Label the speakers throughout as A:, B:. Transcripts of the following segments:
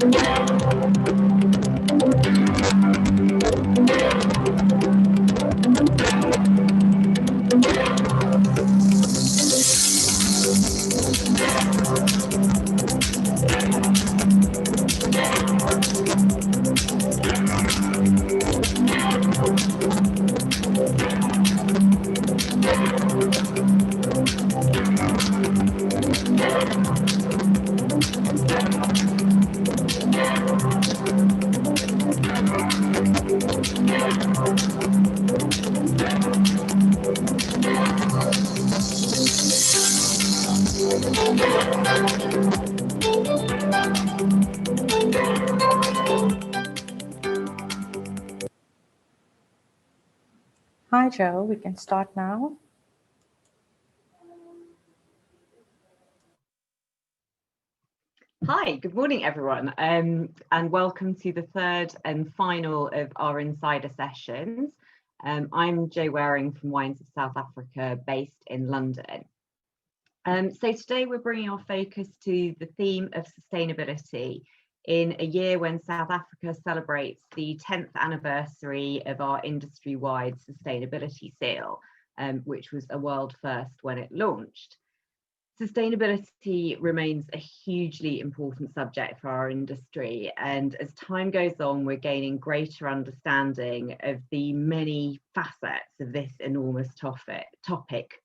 A: Hi, Joe. We can start now.
B: Hi, good morning, everyone, and welcome to the third and final of our Insider Sessions. I'm Jo Waring from Wines of South Africa, based in London. So today we're bringing our focus to the theme of sustainability in a year when South Africa celebrates the 10th anniversary of our industry-wide sustainability seal, which was a world first when it launched. Sustainability remains a hugely important subject for our industry, and as time goes on, we're gaining greater understanding of the many facets of this enormous topic.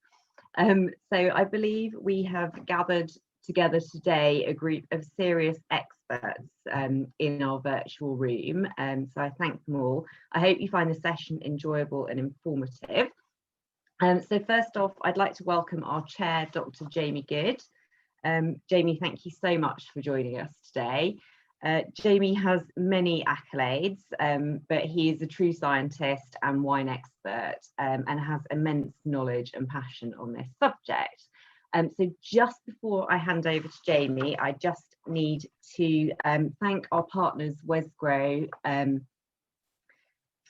B: So I believe we have gathered together today a group of serious experts in our virtual room, so I thank them all. I hope you find the session enjoyable and informative. So first off, I'd like to welcome our chair, Dr. Jamie Good. Jamie, thank you so much for joining us today. Jamie has many accolades, but he is a true scientist and wine expert, and has immense knowledge and passion on this subject. So just before I hand over to Jamie, I just need to thank our partners, WesGrow,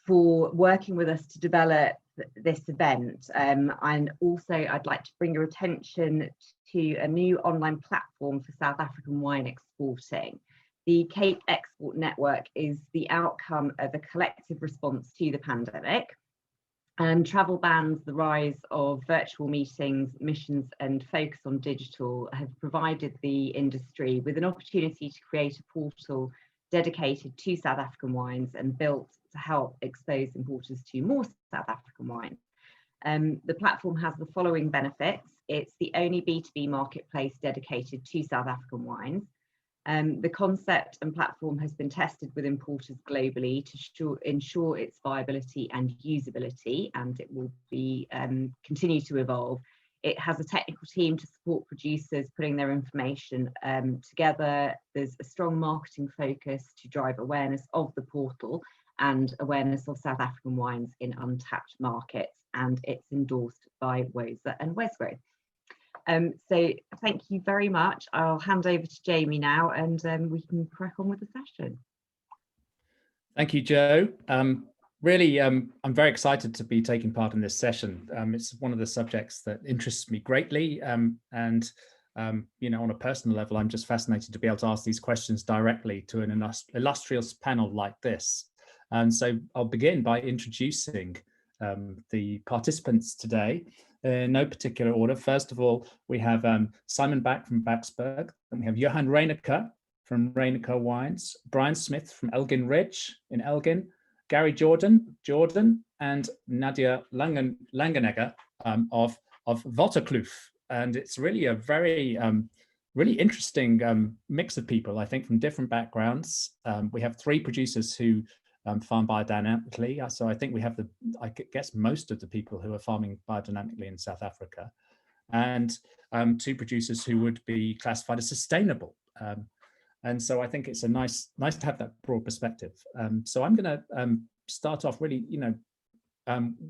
B: for working with us to develop this event, and also I'd like to bring your attention to a new online platform for South African wine exporting. The Cape Export Network is the outcome of a collective response to the pandemic, and travel bans, the rise of virtual meetings, missions and focus on digital have provided the industry with an opportunity to create a portal dedicated to South African wines and built to help expose importers to more South African wines. The platform has the following benefits. It's the only B2B marketplace dedicated to South African wines. The concept and platform has been tested with importers globally to ensure its viability and usability, and it will be continue to evolve. It has a technical team to support producers putting their information together. There's a strong marketing focus to drive awareness of the portal and awareness of South African wines in untapped markets, and it's endorsed by WoSA and WesGrow. So thank you very much. I'll hand over to Jamie now, and we can crack on with the session.
C: Thank you, Jo. Really, I'm very excited to be taking part in this session. It's one of the subjects that interests me greatly, and you know, on a personal level, I'm just fascinated to be able to ask these questions directly to an illustrious panel like this. And so I'll begin by introducing the participants today in no particular order. First of all, we have Simon Back from Backsburg, and we have Johan Reinecker from Reinecker Wines, Brian Smith from Elgin Ridge in Elgin, Gary Jordan, and Nadia Langenegger of Waterkloof. And it's really a very really interesting mix of people, I think, from different backgrounds. We have 3 producers who farm biodynamically. So I think we have I guess most of the people who are farming biodynamically in South Africa, and 2 producers who would be classified as sustainable. And so I think it's a nice to have that broad perspective. So I'm going to start off really, you know,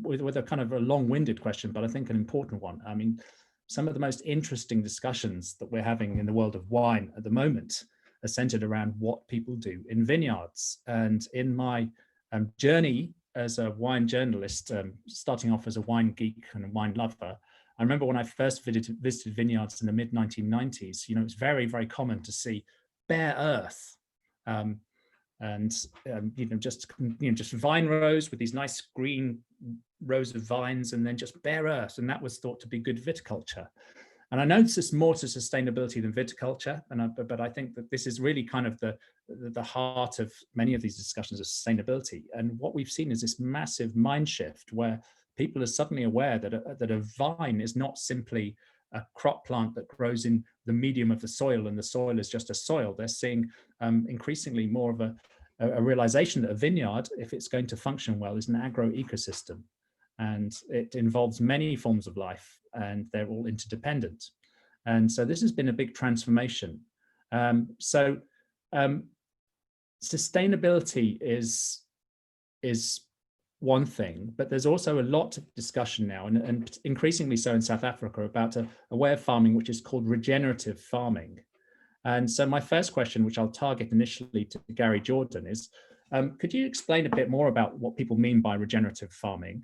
C: with a kind of a long-winded question, but I think an important one. I mean, some of the most interesting discussions that we're having in the world of wine at the moment are centered around what people do in vineyards. And in my journey as a wine journalist, starting off as a wine geek and a wine lover, I remember when I first visited vineyards in the mid-1990s, you know, it's very, very common to see bare earth just vine rows with these nice green rows of vines, and then just bare earth, and that was thought to be good viticulture. And I know this is more to sustainability than viticulture, but I think that this is really kind of the heart of many of these discussions of sustainability. And what we've seen is this massive mind shift where people are suddenly aware that a vine is not simply a crop plant that grows in the medium of the soil, and the soil is just a soil. They're seeing increasingly more of a realization that a vineyard, if it's going to function well, is an agro ecosystem. And it involves many forms of life, and they're all interdependent. And so this has been a big transformation. Sustainability is one thing, but there's also a lot of discussion now, and increasingly so in South Africa, about a way of farming which is called regenerative farming. And so my first question, which I'll target initially to Gary Jordan, is could you explain a bit more about what people mean by regenerative farming?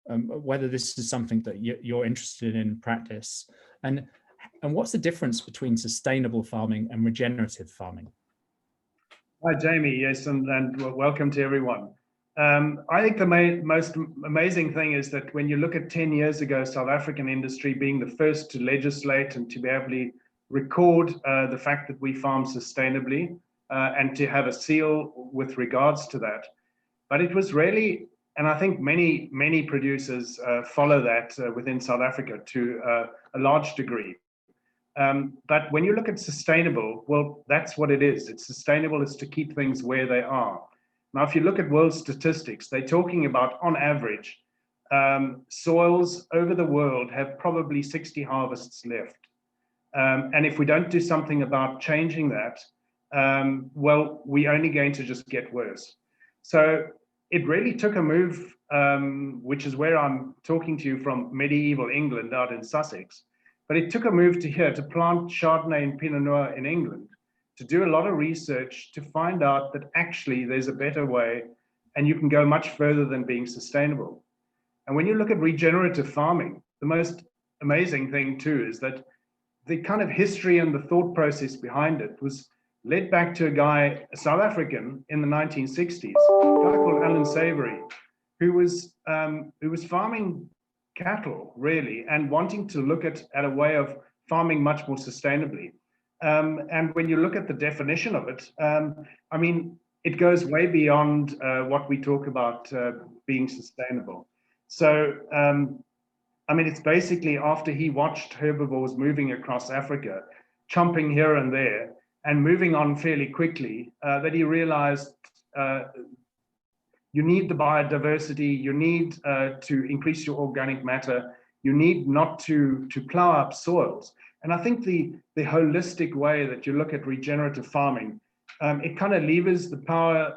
C: Whether this is something that you're interested in practice, and what's the difference between sustainable farming and regenerative farming?
D: Hi, Jamie. Yes, and welcome to everyone. I think the most amazing thing is that when you look at 10 years ago, South African industry being the first to legislate and to be able to record the fact that we farm sustainably and to have a seal with regards to that. But it was really, and I think many producers follow that within South Africa to a large degree. But when you look at sustainable, well, that's what it is. It's sustainable is to keep things where they are. Now, if you look at world statistics, they're talking about, on average, soils over the world have probably 60 harvests left. And if we don't do something about changing that, well, we're only going to just get worse. So it really took a move, which is where I'm talking to you from, medieval England out in Sussex. But it took a move to here to plant Chardonnay and Pinot Noir in England, to do a lot of research to find out that actually there's a better way and you can go much further than being sustainable. And when you look at regenerative farming, the most amazing thing too is that the kind of history and the thought process behind it was led back to a South African in the 1960s, a guy called Alan Savory, who was farming cattle really and wanting to look at a way of farming much more sustainably. And when you look at the definition of it, I mean, it goes way beyond what we talk about being sustainable. So, I mean, it's basically after he watched herbivores moving across Africa, chomping here and there, and moving on fairly quickly, that he realized you need the biodiversity, you need to increase your organic matter, you need not to plow up soils. And I think the holistic way that you look at regenerative farming, it kind of levers the power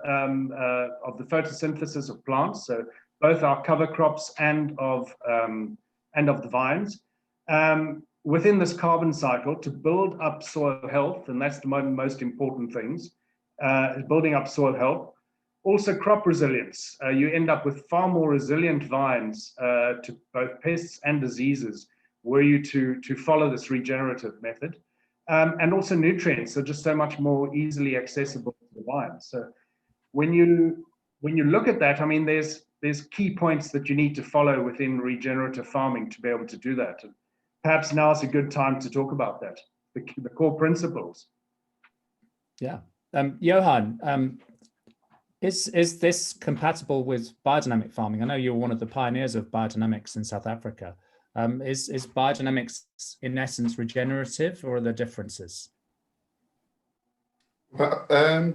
D: of the photosynthesis of plants, so both our cover crops and of the vines, within this carbon cycle to build up soil health, and that's the most important things, building up soil health. Also crop resilience. You end up with far more resilient vines to both pests and diseases were you to follow this regenerative method. And also nutrients are just so much more easily accessible to the vine. So when you look at that, I mean, there's key points that you need to follow within regenerative farming to be able to do that. And perhaps now is a good time to talk about that, the core principles.
C: Yeah. Johan, is this compatible with biodynamic farming? I know you're one of the pioneers of biodynamics in South Africa. Is biodynamics in essence regenerative, or are there differences?
E: Well,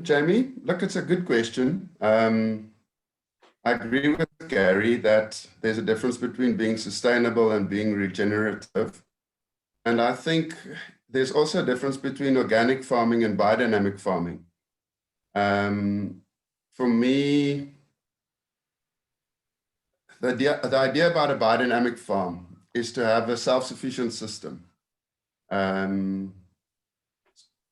E: Jamie, look, it's a good question. I agree with Gary that there's a difference between being sustainable and being regenerative. And I think there's also a difference between organic farming and biodynamic farming. For me, the idea about a biodynamic farm is to have a self-sufficient system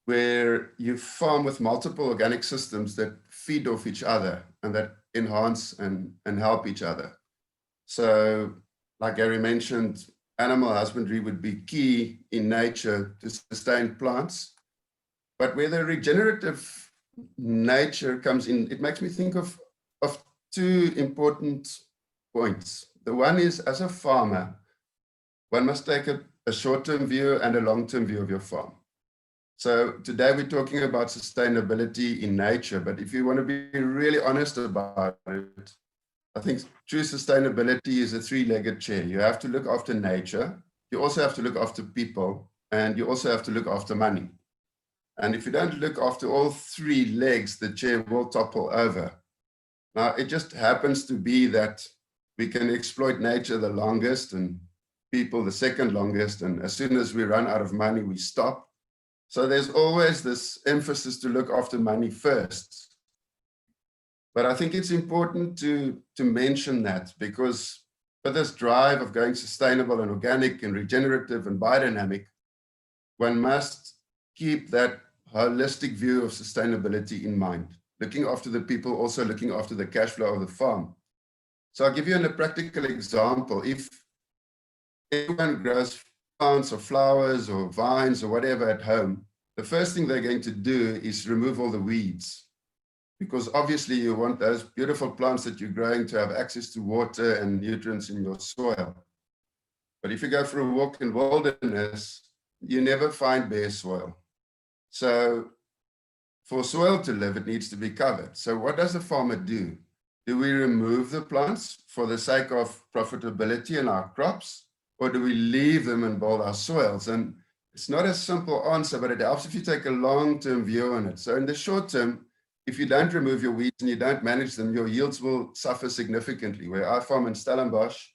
E: where you farm with multiple organic systems that feed off each other and that enhance and help each other. So, like Gary mentioned, animal husbandry would be key in nature to sustain plants. But where the regenerative nature comes in, it makes me think of two important points. The one is, as a farmer, one must take a short-term view and a long-term view of your farm. So today we're talking about sustainability in nature, but if you want to be really honest about it, I think true sustainability is a three-legged chair. You have to look after nature, you also have to look after people, and you also have to look after money. And if you don't look after all three legs, the chair will topple over. Now, it just happens to be that we can exploit nature the longest and people the second longest, and as soon as we run out of money, we stop. So there's always this emphasis to look after money first. But I think it's important to mention that, because for this drive of going sustainable and organic and regenerative and biodynamic, one must keep that holistic view of sustainability in mind, looking after the people, also looking after the cash flow of the farm. So I'll give you a practical example. If anyone grows plants or flowers or vines or whatever at home, the first thing they're going to do is remove all the weeds, because obviously you want those beautiful plants that you're growing to have access to water and nutrients in your soil. But if you go for a walk in wilderness, you never find bare soil. So for soil to live, it needs to be covered. So what does the farmer do? Do we remove the plants for the sake of profitability in our crops, or do we leave them and build our soils? And it's not a simple answer, but it helps if you take a long-term view on it. So in the short term, if you don't remove your weeds and you don't manage them, your yields will suffer significantly. Where I farm in Stellenbosch,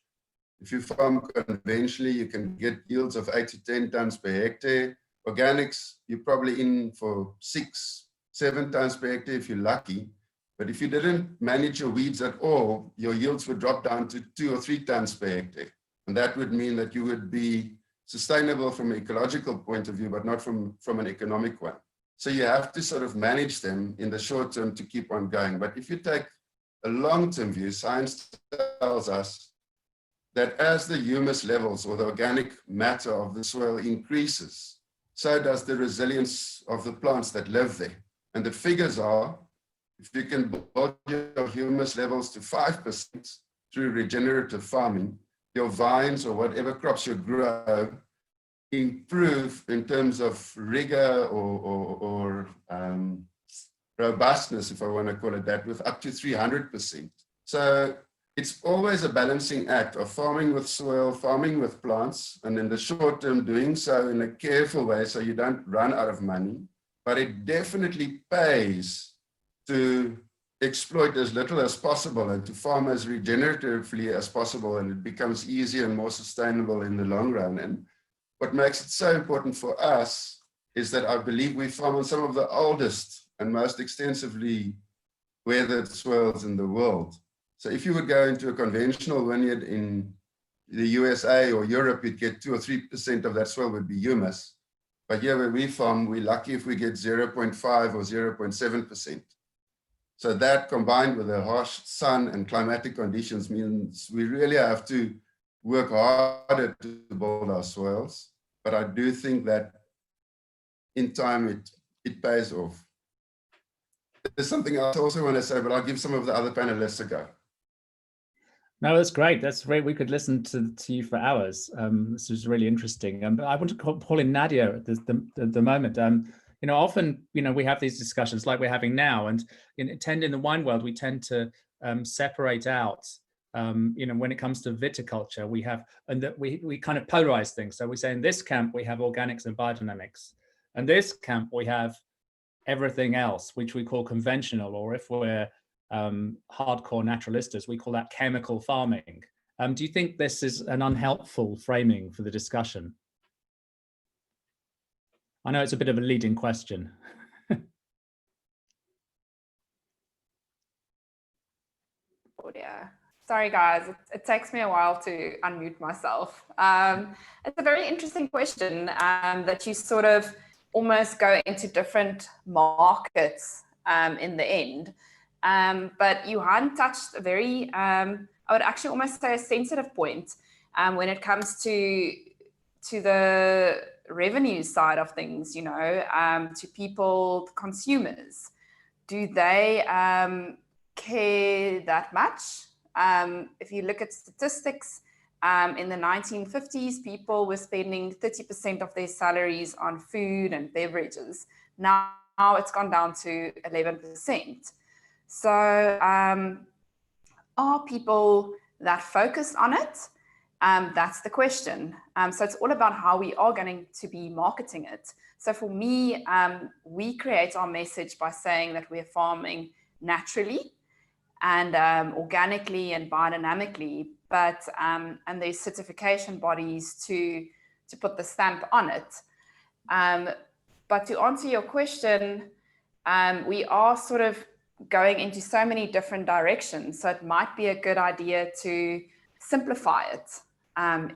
E: if you farm conventionally, you can get yields of 8 to 10 tons per hectare. Organics, you're probably in for 6, 7 tons per hectare if you're lucky. But if you didn't manage your weeds at all, your yields would drop down to 2 or 3 tons per hectare. And that would mean that you would be sustainable from an ecological point of view, but not from an economic one. So you have to sort of manage them in the short term to keep on going. But if you take a long-term view, science tells us that as the humus levels or the organic matter of the soil increases, so does the resilience of the plants that live there. And the figures are, if you can build your humus levels to 5% through regenerative farming, your vines or whatever crops you grow improve in terms of rigor or robustness, if I want to call it that, with up to 300%. So it's always a balancing act of farming with soil, farming with plants, and in the short term doing so in a careful way so you don't run out of money. But it definitely pays to exploit as little as possible and to farm as regeneratively as possible, and it becomes easier and more sustainable in the long run. And what makes it so important for us is that I believe we farm on some of the oldest and most extensively weathered soils in the world. So if you would go into a conventional vineyard in the USA or Europe, you'd get 2 or 3% of that soil would be humus. But here where we farm, we're lucky if we get 0.5 or 0.7%. So that combined with the harsh sun and climatic conditions means we really have to work harder to build our soils. But I do think that in time it pays off. There's something else I also want to say, but I'll give some of the other panelists a go.
C: No, that's great. That's great. We could listen to you for hours. This is really interesting. But I want to call in Nadia at the moment. Often, we have these discussions like we're having now, and in the wine world, we tend to separate out, when it comes to viticulture, we have, and that we kind of polarize things. So we say in this camp, we have organics and biodynamics. And this camp, we have everything else, which we call conventional, or if we're hardcore naturalistas, we call that chemical farming. Do you think this is an unhelpful framing for the discussion? I know it's a bit of a leading question.
F: Oh yeah. Sorry guys, it takes me a while to unmute myself. It's a very interesting question that you sort of almost go into different markets in the end. But Johan touched a very, I would actually almost say a sensitive point when it comes to the revenue side of things, to people, consumers. do they care that much? If you look at statistics, in the 1950s, people were spending 30% of their salaries on food and beverages. Now it's gone down to 11%. So are people that focused on it? That's the question. So it's all about how we are going to be marketing it. So for me, we create our message by saying that we're farming naturally and organically and biodynamically, but and there's certification bodies to put the stamp on it. But to answer your question, we are sort of going into so many different directions. So it might be a good idea to simplify it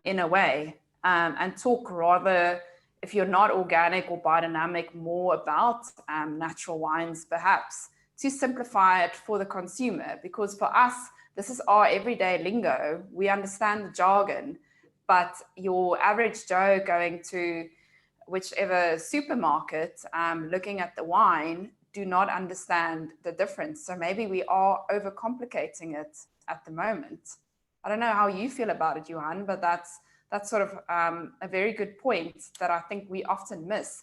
F: in a way, and talk rather, if you're not organic or biodynamic, more about natural wines, perhaps, to simplify it for the consumer. Because for us, this is our everyday lingo. We understand the jargon, but your average Joe going to whichever supermarket, looking at the wine, do not understand the difference. So maybe we are overcomplicating it at the moment. I don't know how you feel about it, Johan, but that's sort of a very good point that I think we often miss.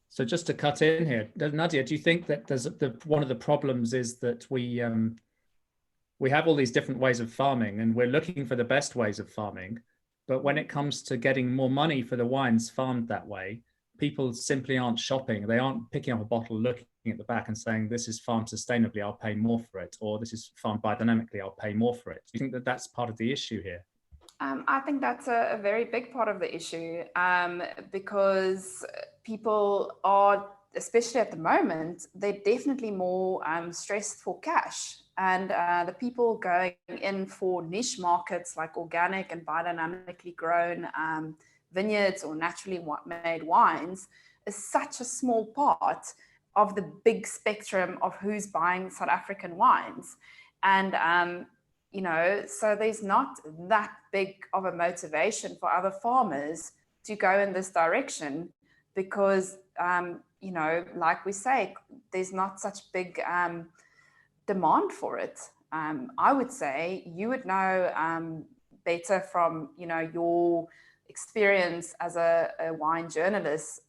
C: So just to cut in here, Nadia, do you think that there's one of the problems is that we have all these different ways of farming and we're looking for the best ways of farming, but when it comes to getting more money for the wines farmed that way, people simply aren't shopping. They aren't picking up a bottle, looking at the back and saying, this is farmed sustainably, I'll pay more for it, or this is farmed biodynamically, I'll pay more for it. Do you think that that's part of the issue here?
F: I think that's a very big part of the issue, because people are, especially at the moment, they're definitely more stressed for cash. And the people going in for niche markets like organic and biodynamically grown vineyards or naturally made wines is such a small part of the big spectrum of who's buying South African wines. And you know, so there's not that big of a motivation for other farmers to go in this direction because, you know, like we say, there's not such big demand for it. I would say you would know better from, you know, your experience as a wine journalist,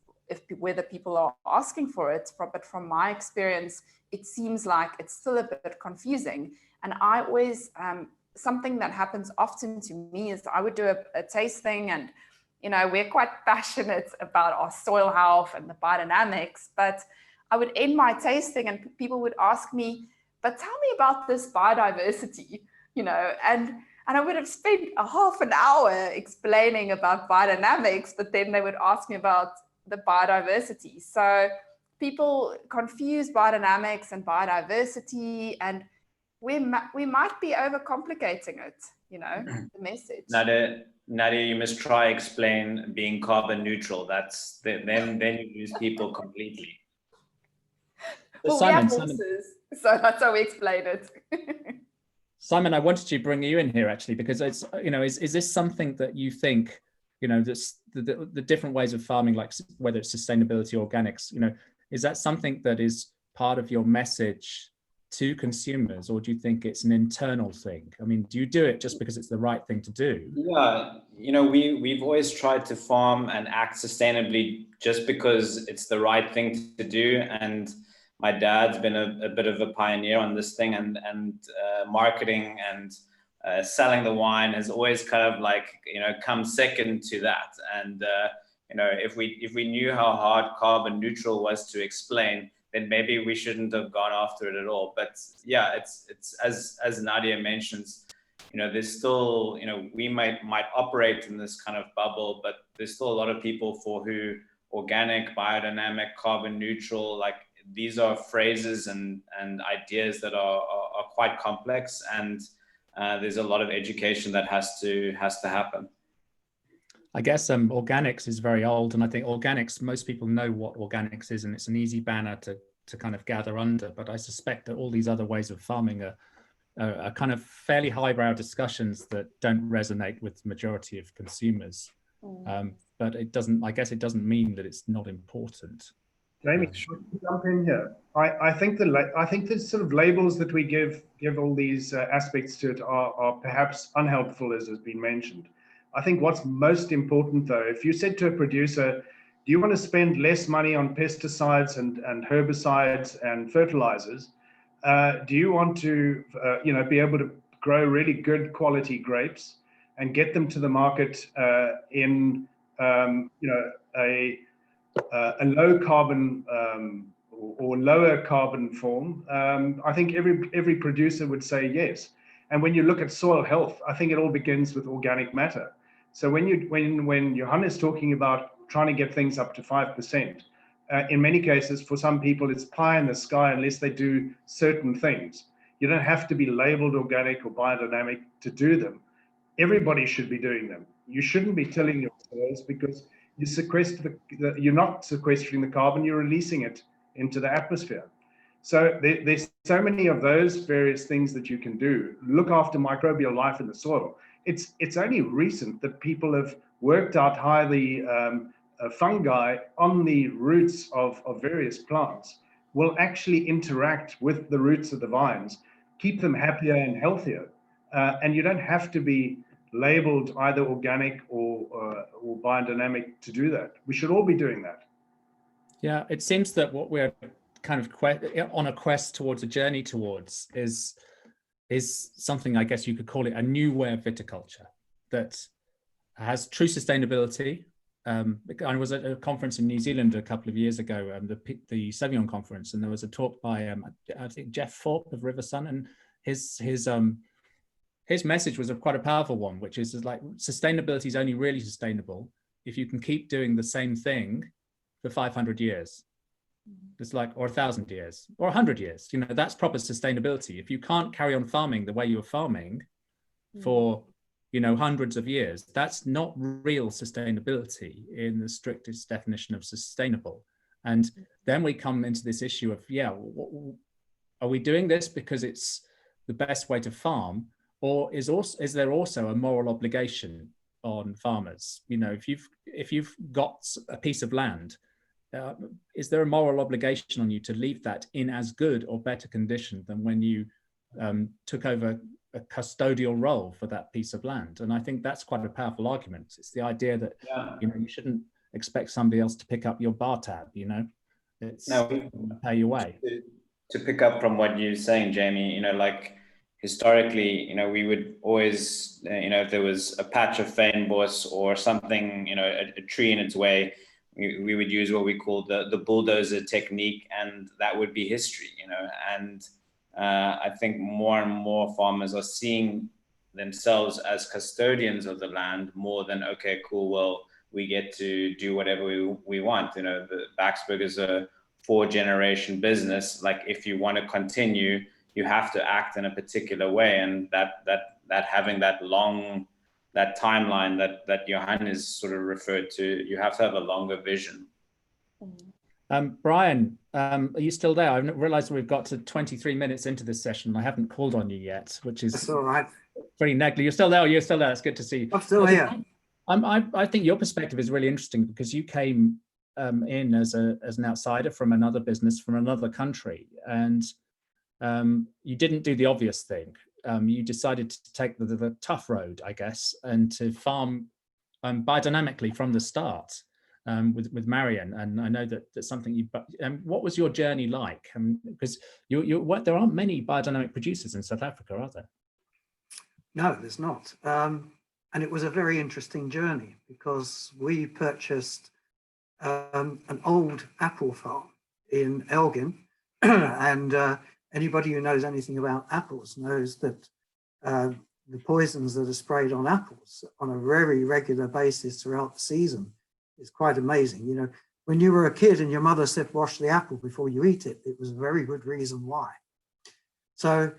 F: whether people are asking for it. But from my experience, it seems like it's still a bit confusing. And I always, something that happens often to me is I would do a tasting, and, you know, we're quite passionate about our soil health and the biodynamics, but I would end my tasting and people would ask me, but tell me about this biodiversity, you know, and I would have spent a half an hour explaining about biodynamics, but then they would ask me about the biodiversity. So people confuse biodynamics and biodiversity, and we might be overcomplicating it, you know, the message.
G: Nadia, you must try explain being carbon neutral. That's then you lose people completely.
F: Well,
C: Simon,
F: we have horses, so that's how we explain it.
C: Simon, I wanted to bring you in here actually, because it's, you know, is this something that you think, you know, this the different ways of farming, like whether it's sustainability, organics, you know, is that something that is part of your message to consumers, or do you think it's an internal thing? I mean, do you do it just because it's the right thing to do?
G: Yeah, you know, we've always tried to farm and act sustainably just because it's the right thing to do. And my dad's been a bit of a pioneer on this thing, and marketing and selling the wine has always kind of like, you know, come second to that. And you know, if we knew how hard carbon neutral was to explain, then maybe we shouldn't have gone after it at all. But yeah, it's as Nadia mentions, you know, there's still, you know, we might operate in this kind of bubble, but there's still a lot of people for who organic, biodynamic, carbon neutral, like these are phrases and ideas that are quite complex, and there's a lot of education that has to happen.
C: I guess organics is very old, and I think organics, most people know what organics is, and it's an easy banner to kind of gather under. But I suspect that all these other ways of farming are kind of fairly highbrow discussions that don't resonate with the majority of consumers. But it doesn't, I guess it doesn't mean that it's not important.
D: Jamie, should we jump in here? I think the sort of labels that we give all these aspects to it are perhaps unhelpful, as has been mentioned. I think what's most important, though, if you said to a producer, do you want to spend less money on pesticides and herbicides and fertilizers? Do you want to be able to grow really good quality grapes and get them to the market in a low carbon or lower carbon form? I think every producer would say yes. And when you look at soil health, I think it all begins with organic matter. So when Johan is talking about trying to get things up to 5%, in many cases, for some people, it's pie in the sky unless they do certain things. You don't have to be labeled organic or biodynamic to do them. Everybody should be doing them. You shouldn't be tilling your soils because you're not sequestering the carbon, you're releasing it into the atmosphere. So there's so many of those various things that you can do. Look after microbial life in the soil. It's only recent that people have worked out how the fungi on the roots of various plants will actually interact with the roots of the vines, keep them happier and healthier. And you don't have to be labeled either organic or biodynamic to do that. We should all be doing that.
C: Yeah, it seems that what we're kind of on a quest towards, a journey towards, is something, I guess you could call it, a new way of viticulture that has true sustainability. I was at a conference in New Zealand a couple of years ago, the Sauvignon conference, and there was a talk by I think Jeff Thorpe of River Sun, and his message was quite a powerful one, which is like sustainability is only really sustainable if you can keep doing the same thing for 500 years. It's like, or 1,000 years, or 100 years. You know, that's proper sustainability. If you can't carry on farming the way you were farming for, hundreds of years, that's not real sustainability in the strictest definition of sustainable. And then we come into this issue of, are we doing this because it's the best way to farm, or is there also a moral obligation on farmers? You know, if you've got a piece of land, is there a moral obligation on you to leave that in as good or better condition than when you took over a custodial role for that piece of land? And I think that's quite a powerful argument. It's the idea that you shouldn't expect somebody else to pick up your bar tab. It's pay your way.
G: To pick up from what you're saying, Jamie, like historically, we would always, if there was a patch of fynbos or something, a tree in its way, we would use what we call the bulldozer technique, and that would be history, and I think more and more farmers are seeing themselves as custodians of the land more than, okay, cool, well, we get to do whatever we want. The Baxberg is a 4-generation business. Like, if you want to continue, you have to act in a particular way, and that having that timeline that Johan is sort of referred to, you have to have a longer vision.
C: Brian, are you still there? I've realized we've got to 23 minutes into this session. I haven't called on you yet, which is
H: That's all right.
C: pretty negligible. You're still there. You're still there. It's good to see you.
H: I'm still here.
C: I think your perspective is really interesting because you came in as an outsider from another business, from another country, and you didn't do the obvious thing. You decided to take the tough road, I guess, and to farm biodynamically from the start with Marion. And I know that's something you. What was your journey like? Because there aren't many biodynamic producers in South Africa, are there?
H: No, there's not. And it was a very interesting journey because we purchased an old apple farm in Elgin, and anybody who knows anything about apples knows that the poisons that are sprayed on apples on a very regular basis throughout the season is quite amazing. When you were a kid and your mother said, wash the apple before you eat it, it was a very good reason why. So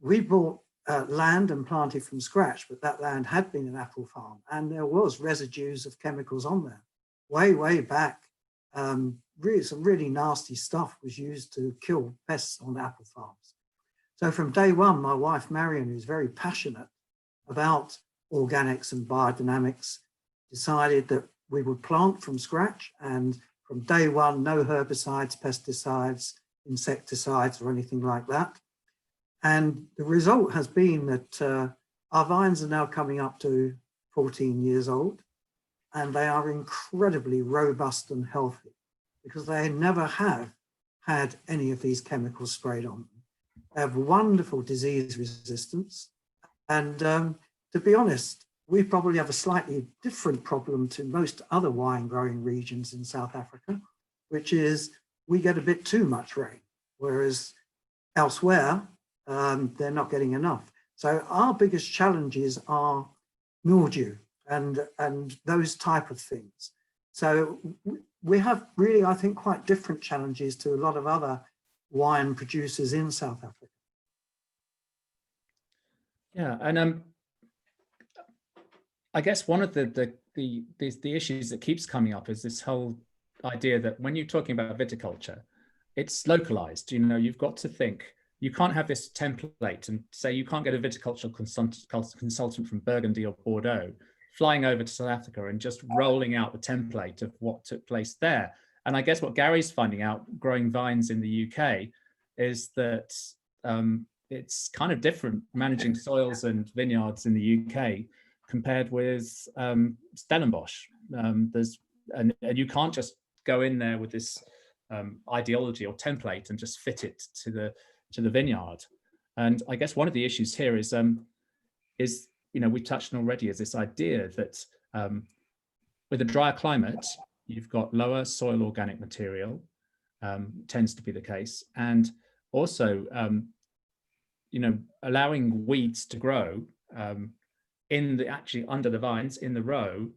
H: we bought land and planted from scratch, but that land had been an apple farm, and there was residues of chemicals on there. Way back, really some really nasty stuff was used to kill pests on apple farms. So from day one, my wife Marion, who's very passionate about organics and biodynamics, decided that we would plant from scratch, and from day one, no herbicides, pesticides, insecticides, or anything like that. And the result has been that our vines are now coming up to 14 years old, and they are incredibly robust and healthy because they never have had any of these chemicals sprayed on them. They have wonderful disease resistance. And to be honest, we probably have a slightly different problem to most other wine growing regions in South Africa, which is we get a bit too much rain, whereas elsewhere, they're not getting enough. So our biggest challenges are mildew and those type of things. So we have really, I think, quite different challenges to a lot of other wine producers in South Africa.
C: Yeah, and I guess one of the issues that keeps coming up is this whole idea that when you're talking about viticulture, it's localized. You know, you've got to think, you can't have this template and say you can't get a viticultural consultant from Burgundy or Bordeaux flying over to South Africa and just rolling out the template of what took place there. And I guess what Gary's finding out growing vines in the UK is that it's kind of different managing soils and vineyards in the UK compared with Stellenbosch. And you can't just go in there with this ideology or template and just fit it to the vineyard. And I guess one of the issues here is you know, we touched on already, is this idea that with a drier climate, you've got lower soil organic material, tends to be the case, and also you know, allowing weeds to grow actually under the vines in the row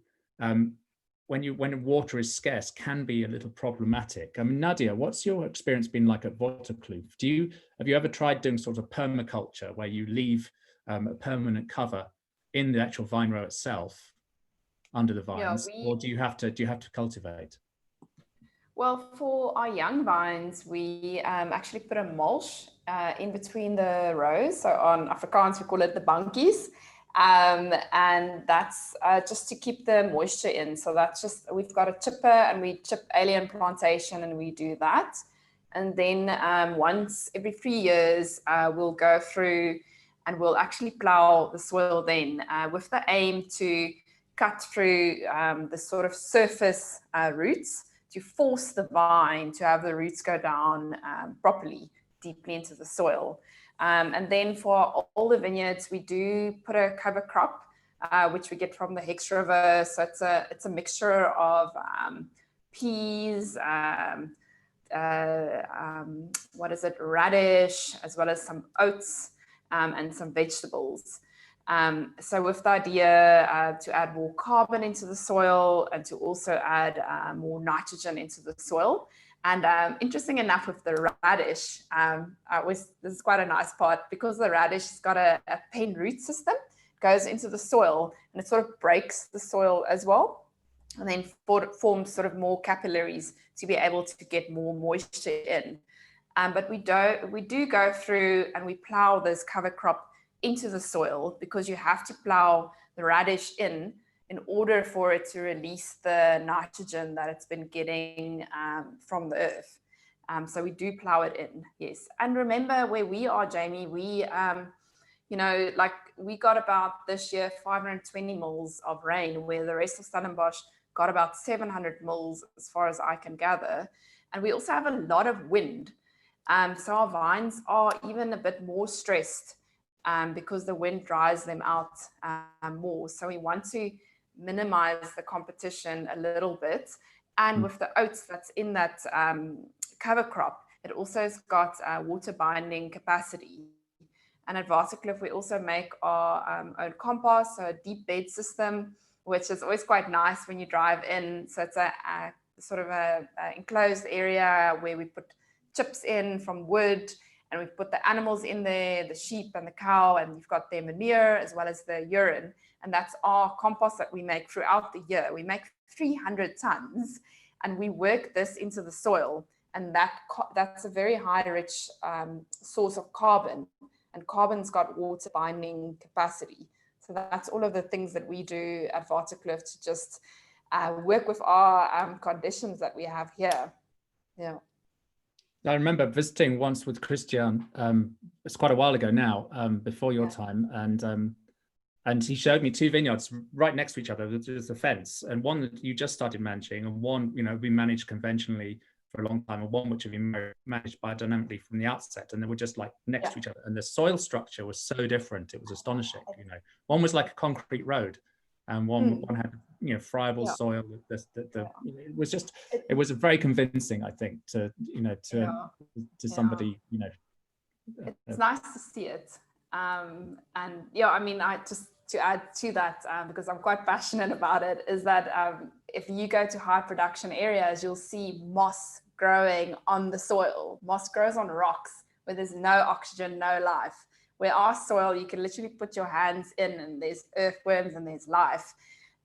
C: when water is scarce can be a little problematic. I mean, Nadia, what's your experience been like at Waterkloof? Have you ever tried doing sort of permaculture where you leave a permanent cover in the actual vine row itself under the vines, or do you have to cultivate?
F: Well, for our young vines, we actually put a mulch in between the rows. So on Afrikaans, we call it the bankies. And that's just to keep the moisture in. So that's just, we've got a chipper and we chip alien plantation and we do that. And then once every 3 years, we'll go through and we'll actually plow the soil then with the aim to cut through the sort of surface roots to force the vine to have the roots go down properly, deeply into the soil. And then for all the vineyards, we do put a cover crop, which we get from the Hex River. So it's a mixture of peas, radish, as well as some oats and some vegetables. So with the idea to add more carbon into the soil and to also add more nitrogen into the soil. And interesting enough with the radish, this is quite a nice part because the radish has got a pen root system, goes into the soil and it sort of breaks the soil as well. And then forms sort of more capillaries to be able to get more moisture in. But we do go through and we plow this cover crop into the soil because you have to plow the radish in order for it to release the nitrogen that it's been getting from the earth. So we do plow it in, yes. And remember where we are, Jamie, we, you know, like we got about this year 520 mils of rain, where the rest of Stellenbosch got about 700 mils as far as I can gather. And we also have a lot of wind. So our vines are even a bit more stressed because the wind dries them out more. So we want to minimize the competition a little bit. And with the oats that's in that cover crop, it also has got water binding capacity. And at Waterkloof, we also make our own compost, so a deep bed system, which is always quite nice when you drive in. So it's a sort of a enclosed area where we put chips in from wood, and we put the animals in there, the sheep and the cow, and you've got their manure as well as the urine. And that's our compost that we make throughout the year. We make 300 tons and we work this into the soil. And that's a very high rich source of carbon. And carbon's got water binding capacity. So that's all of the things that we do at Waterkloof to just work with our conditions that we have here. Yeah.
C: I remember visiting once with Christian. It's quite a while ago now, before your time, and he showed me two vineyards right next to each other. There's a fence, and one that you just started managing, and one we managed conventionally for a long time, and one which had been managed biodynamically from the outset, and they were just like next to each other, and the soil structure was so different. It was astonishing. One was like a concrete road, and one had friable soil. It was just, it was very convincing, I think, to somebody.
F: It's nice to see it, and I mean, to add to that, because I'm quite passionate about it, is that if you go to high production areas, you'll see moss growing on the soil. Moss grows on rocks where there's no oxygen, no life. Where our soil, you can literally put your hands in and there's earthworms and there's life.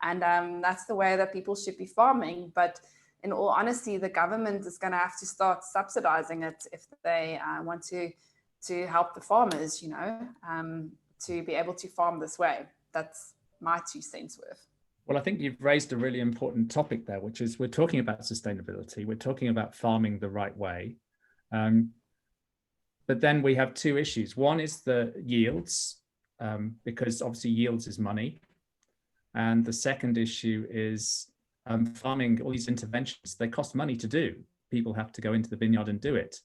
F: And that's the way that people should be farming. But in all honesty, the government is going to have to start subsidizing it if they want to help the farmers, to be able to farm this way. That's my 2 cents worth.
C: Well, I think you've raised a really important topic there, which is we're talking about sustainability. We're talking about farming the right way. But then we have 2 issues. One is the yields, because obviously yields is money. And the second issue is farming, all these interventions, they cost money to do. People have to go into the vineyard and do it.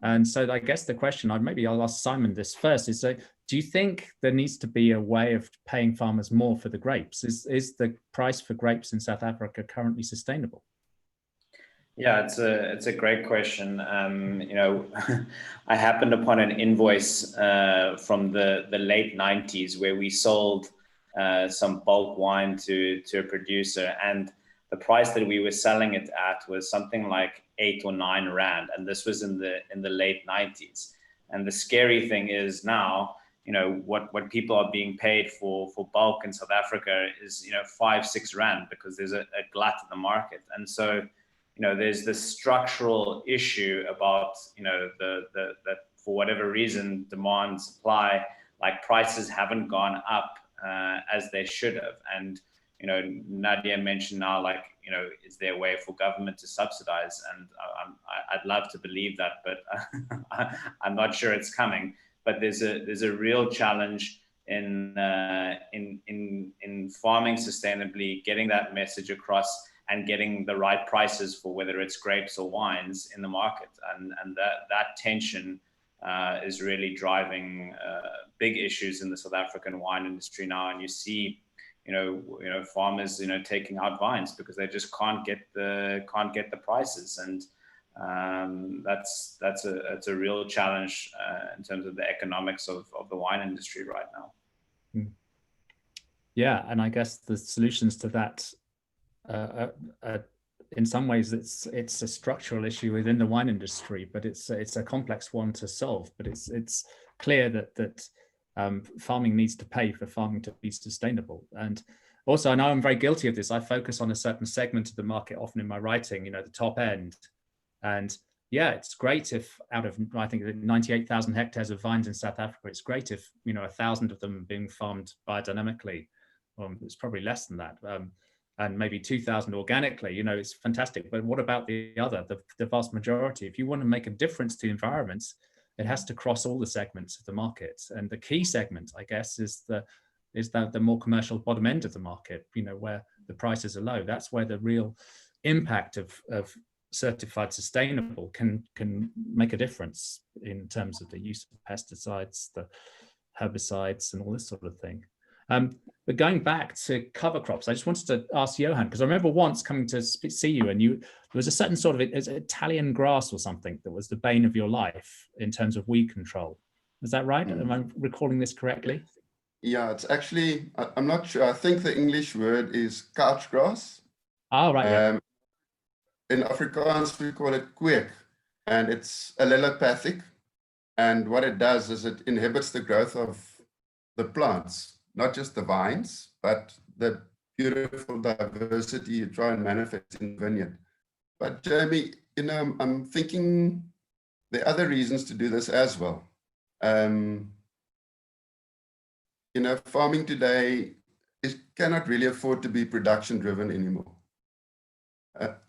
C: And so I guess the question, maybe I'll ask Simon this first, is do you think there needs to be a way of paying farmers more for the grapes? Is the price for grapes in South Africa currently sustainable?
G: Yeah, it's a great question. I happened upon an invoice from the late 90s where we sold some bulk wine to a producer, and the price that we were selling it at was something like 8 or 9 rand, and this was in the late 90s. And the scary thing is now, what people are being paid for bulk in South Africa is 5-6 rand, because there's a glut in the market. And so there's this structural issue about that for whatever reason, demand, supply, like prices haven't gone up as they should have. And Nadia mentioned now, is there a way for government to subsidize? And I'd love to believe that, but I'm not sure it's coming. But there's a real challenge in farming sustainably, getting that message across, and getting the right prices for whether it's grapes or wines in the market. And that tension is really driving big issues in the South African wine industry now. And you see farmers taking out vines because they just can't get the prices, and that's a real challenge in terms of the economics of the wine industry right now.
C: Yeah, and I guess the solutions to that, in some ways, it's a structural issue within the wine industry, but it's a complex one to solve. But it's clear that farming needs to pay for farming to be sustainable. And also, I know I'm very guilty of this. I focus on a certain segment of the market often in my writing, the top end. And yeah, it's great if out of, I think, 98,000 hectares of vines in South Africa, it's great if 1,000 of them are being farmed biodynamically. It's probably less than that. And maybe 2,000 organically, it's fantastic. But what about the vast majority? If you want to make a difference to environments, it has to cross all the segments of the market. And the key segment, I guess, is the more commercial bottom end of the market, where the prices are low. That's where the real impact of certified sustainable can make a difference in terms of the use of pesticides, the herbicides, and all this sort of thing. But going back to cover crops, I just wanted to ask Johan, because I remember once coming to see you, and there was a certain sort of Italian grass or something that was the bane of your life in terms of weed control. Is that right? Am I recalling this correctly?
E: Yeah, it's actually, I'm not sure. I think the English word is couch grass.
C: Oh, right. Yeah.
E: In Afrikaans, we call it kweek, and it's allelopathic. And what it does is it inhibits the growth of the plants, not just the vines, but the beautiful diversity you try and manifest in the vineyard. But Jamie, I'm thinking there are other reasons to do this as well. Farming today cannot really afford to be production driven anymore.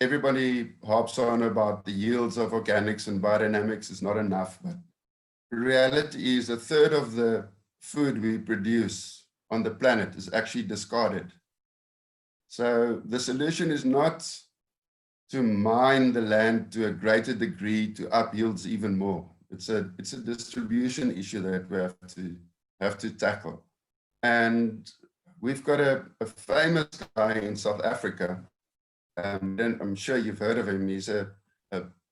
E: Everybody harps on about the yields of organics and biodynamics is not enough, but the reality is a third of the food we produce on the planet is actually discarded. So the solution is not to mine the land to a greater degree to up yields even more. It's a distribution issue that we have to tackle. And we've got a famous guy in South Africa. And I'm sure you've heard of him. He's a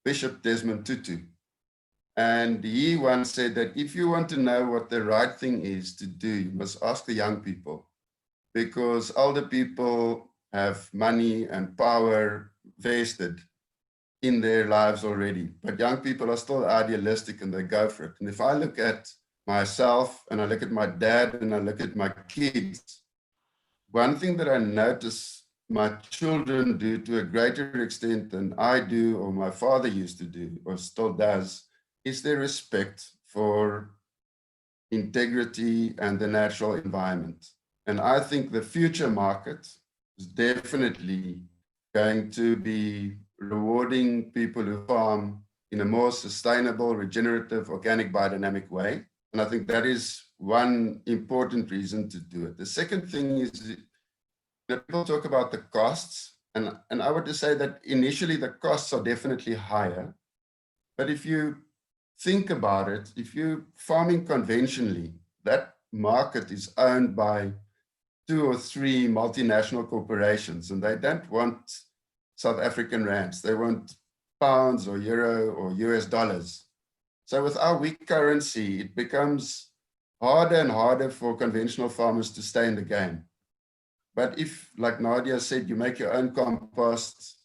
E: Bishop Desmond Tutu. And he once said that if you want to know what the right thing is to do, you must ask the young people, because older people have money and power vested in their lives already. But young people are still idealistic and they go for it. And if I look at myself and I look at my dad and I look at my kids, one thing that I notice my children do to a greater extent than I do or my father used to do or still does is their respect for integrity and the natural environment. And I think the future market is definitely going to be rewarding people who farm in a more sustainable, regenerative, organic, biodynamic way. And I think that is one important reason to do it. The second thing is that people talk about the costs, and I would just say that initially the costs are definitely higher. But if you think about it, if you're farming conventionally, that market is owned by 2 or 3 multinational corporations, and they don't want South African rands. They want pounds or euro or US dollars. So with our weak currency, it becomes harder and harder for conventional farmers to stay in the game. But if, like Nadia said, you make your own compost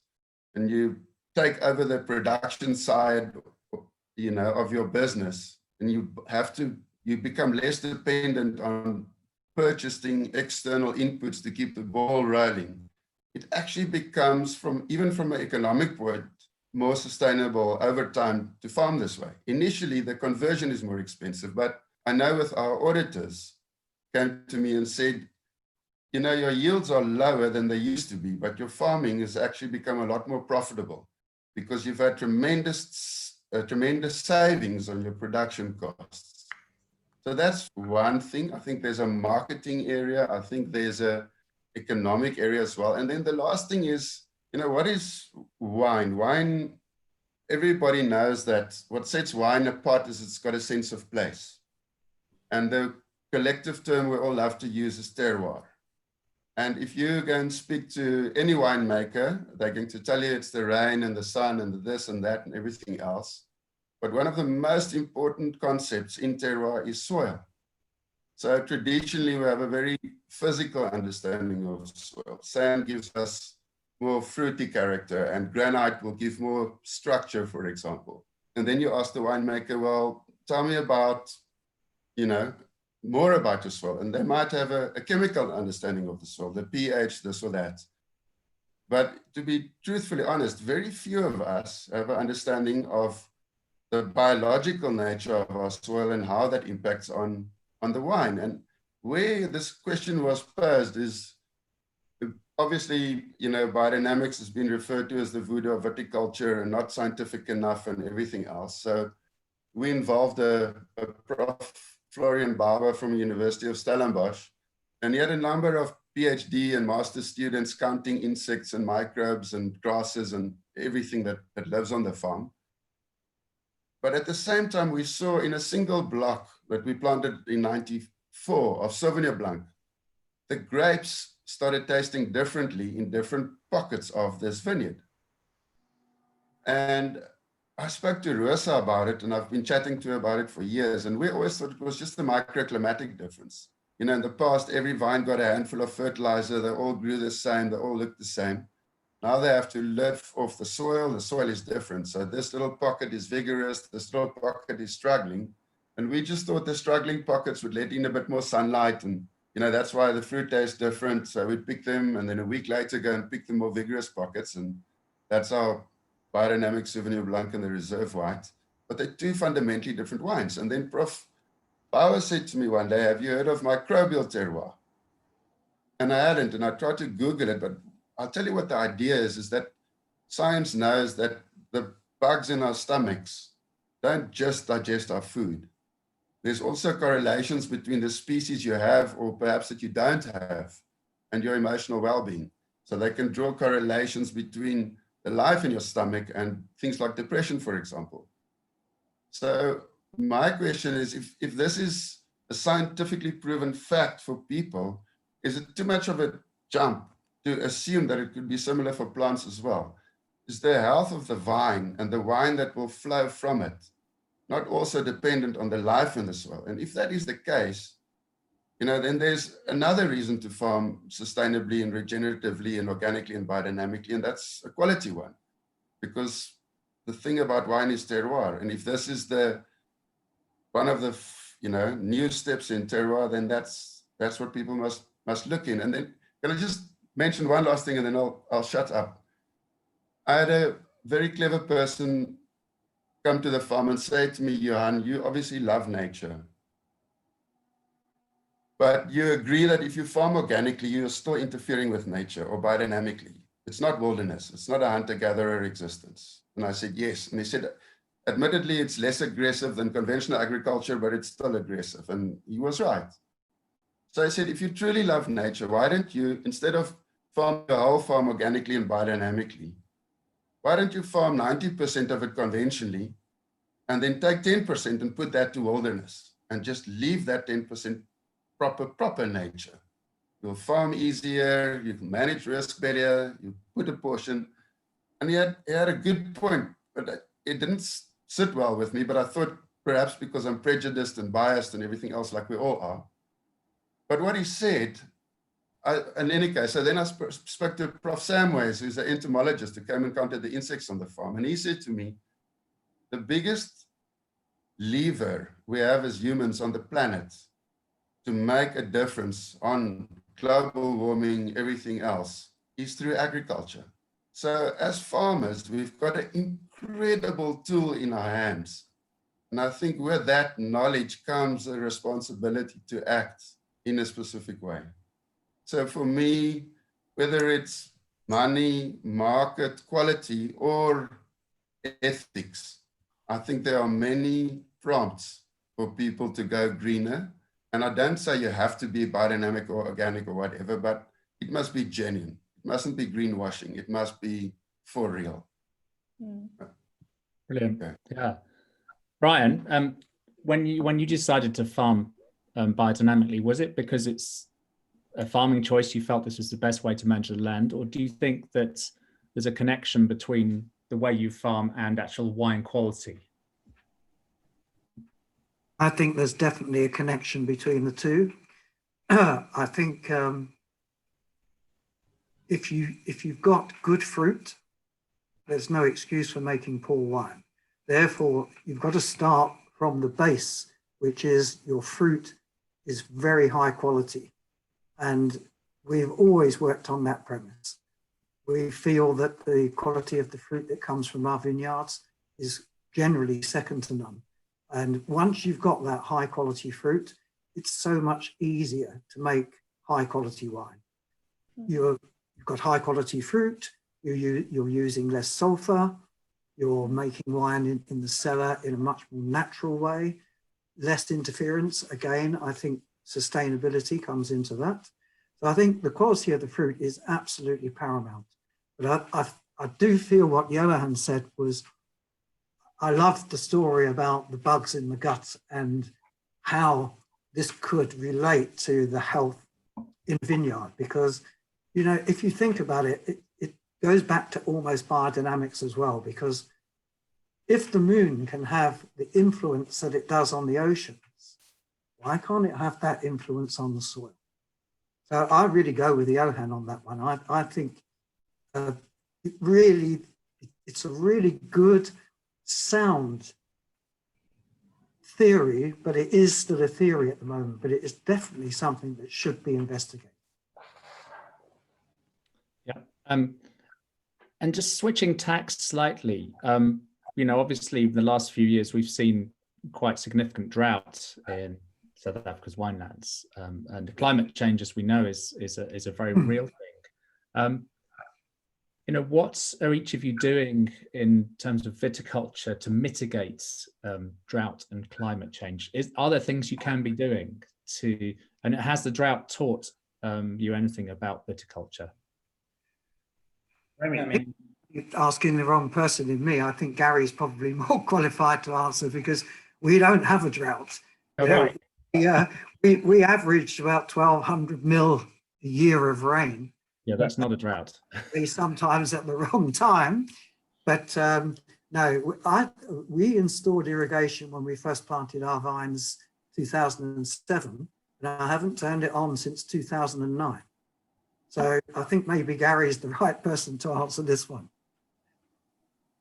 E: and you take over the production side, of your business, and you become less dependent on purchasing external inputs to keep the ball rolling, it actually becomes, even from an economic point, more sustainable over time to farm this way. Initially, the conversion is more expensive, but I know with our auditors came to me and said, your yields are lower than they used to be, but your farming has actually become a lot more profitable because you've had tremendous savings on your production costs. So that's one thing. I think there's a marketing area. I think there's a economic area as well. And then the last thing is, what is wine? Wine, everybody knows that what sets wine apart is it's got a sense of place. And the collective term we all love to use is terroir. And if you go and speak to any winemaker, they're going to tell you it's the rain and the sun and the this and that and everything else. But one of the most important concepts in terroir is soil. So traditionally, we have a very physical understanding of soil. Sand gives us more fruity character, and granite will give more structure, for example. And then you ask the winemaker, well, tell me about, more about your soil. And they might have a chemical understanding of the soil, the pH, this or that. But to be truthfully honest, very few of us have an understanding of the biological nature of our soil and how that impacts on the wine. And where this question was posed is, obviously, biodynamics has been referred to as the voodoo of viticulture and not scientific enough and everything else. So we involved a Prof. Florian Barber from the University of Stellenbosch, and he had a number of PhD and master students counting insects and microbes and grasses and everything that lives on the farm. But at the same time, we saw in a single block that we planted in 94 of Sauvignon Blanc, the grapes started tasting differently in different pockets of this vineyard. And I spoke to WoSA about it, and I've been chatting to her about it for years, and we always thought it was just a microclimatic difference. In the past, every vine got a handful of fertilizer, they all grew the same, they all looked the same. Now they have to live off the soil is different. So this little pocket is vigorous, this little pocket is struggling. And we just thought the struggling pockets would let in a bit more sunlight, and that's why the fruit tastes different. So we'd pick them, and then a week later go and pick the more vigorous pockets, and that's our Biodynamic Sauvignon Blanc and the Reserve White. But they're two fundamentally different wines. And then Prof. Bauer said to me one day, have you heard of microbial terroir? And I hadn't, and I tried to Google it, but I'll tell you what the idea is that science knows that the bugs in our stomachs don't just digest our food. There's also correlations between the species you have or perhaps that you don't have and your emotional well-being. So they can draw correlations between the life in your stomach and things like depression, for example. So my question is, if this is a scientifically proven fact for people, is it too much of a jump to assume that it could be similar for plants as well? Is the health of the vine and the wine that will flow from it not also dependent on the life in the soil? And if that is the case, then there's another reason to farm sustainably and regeneratively and organically and biodynamically, and that's a quality one. Because the thing about wine is terroir, and if this is one of the new steps in terroir, then that's what people must look in. And then can I just mention one last thing, and then I'll shut up. I had a very clever person come to the farm and say to me, Johan, you obviously love nature, but you agree that if you farm organically, you're still interfering with nature or biodynamically. It's not wilderness. It's not a hunter-gatherer existence. And I said, yes. And he said, admittedly, it's less aggressive than conventional agriculture, but it's still aggressive. And he was right. So I said, if you truly love nature, why don't you, instead of farm the whole farm organically and biodynamically, why don't you farm 90% of it conventionally and then take 10% and put that to wilderness and just leave that 10% proper nature? You'll farm easier, you can manage risk better, you put a portion. And he had a good point, but it didn't sit well with me, but I thought perhaps because I'm prejudiced and biased and everything else like we all are. But what he said, in any case, so then I spoke to Prof. Samways, who's an entomologist who came and counted the insects on the farm. And he said to me, the biggest lever we have as humans on the planet to make a difference on global warming, everything else, is through agriculture. So as farmers, we've got an incredible tool in our hands. And I think with that knowledge comes a responsibility to act in a specific way. So for me, whether it's money, market, quality, or ethics, I think there are many prompts for people to go greener. And I don't say you have to be biodynamic or organic or whatever, but it must be genuine. It mustn't be greenwashing. It must be for real.
C: Brilliant. Okay. Yeah. Brian, when you decided to farm biodynamically, was it because it's a farming choice, you felt this was the best way to manage the land, or do you think that there's a connection between the way you farm and actual wine quality?
H: I think there's definitely a connection between the two. I think if you've got good fruit, there's no excuse for making poor wine. Therefore, you've got to start from the base, which is your fruit is very high quality. And we've always worked on that premise. We feel that the quality of the fruit that comes from our vineyards is generally second to none. And once you've got that high quality fruit, it's so much easier to make high quality wine. You've got high quality fruit, you're using less sulfur, you're making wine in the cellar in a much more natural way, less interference. Again, I think sustainability comes into that. So I think the quality of the fruit is absolutely paramount. But I do feel what Johan said was, I loved the story about the bugs in the gut and how this could relate to the health in vineyard, because, you know, if you think about it, it goes back to almost biodynamics as well, because if the moon can have the influence that it does on the oceans, why can't it have that influence on the soil? So I really go with Johan on that one. I think it's a really good, sound theory, but it is still a theory at the moment, but it is definitely something that should be investigated.
C: Yeah. And just switching tacks slightly, you know, obviously in the last few years, we've seen quite significant drought in South Africa's winelands, and climate change, as we know, is a very real thing. what are each of you doing in terms of viticulture to mitigate drought and climate change? Are there things you can be doing and has the drought taught you anything about viticulture?
D: I mean,
H: You're asking the wrong person in me. I think Gary's probably more qualified to answer because we don't have a drought.
C: Oh, right.
H: We averaged about 1,200 mil a year of rain.
C: Yeah, that's not a drought.
H: Sometimes at the wrong time, but no, we installed irrigation when we first planted our vines 2007, and I haven't turned it on since 2009. So I think maybe Gary is the right person to answer this one.